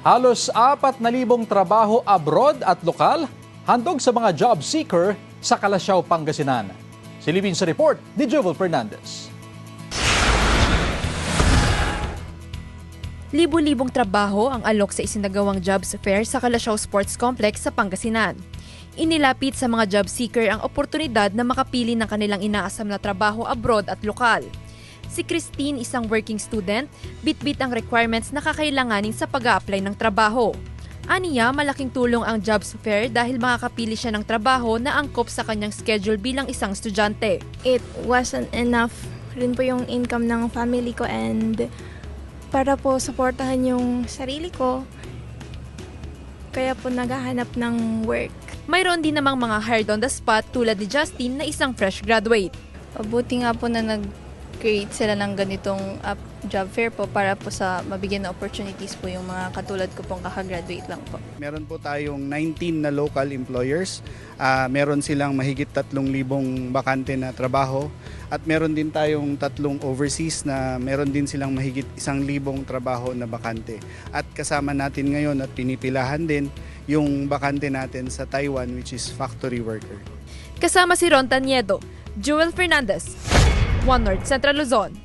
Halos 4,000 trabaho abroad at lokal handog sa mga job seeker sa Calasiao, Pangasinan. Silipin sa report ni Jovel Fernandez. Libu-libong trabaho ang alok sa isinagawang jobs fair sa Calasiao Sports Complex sa Pangasinan. Inilapit sa mga job seeker ang oportunidad na makapili ng kanilang inaasam na trabaho abroad at lokal. Si Christine, isang working student, bit-bit ang requirements na kakailanganin sa pag-a-apply ng trabaho. Aniya, malaking tulong ang jobs fair dahil makakapili siya ng trabaho na angkop sa kanyang schedule bilang isang estudyante. It wasn't enough rin po yung income ng family ko and para po supportahan yung sarili ko, kaya po naghahanap ng work. Mayroon din namang mga hired on the spot tulad ni Justin na isang fresh graduate. Mabuti nga po na nag-create sila ng ganitong job fair po para po sa mabigyan na opportunities po yung mga katulad ko pong kakagraduate lang po. Meron po tayong 19 na local employers. Meron silang mahigit 3,000 bakante na trabaho. At meron din tayong 3 overseas na meron din silang mahigit 1,000 trabaho na bakante. At kasama natin ngayon at pinipilahan din yung bakante natin sa Taiwan, which is factory worker. Kasama si Ron Taniedo, Joel Fernandez, One North Central Luzon.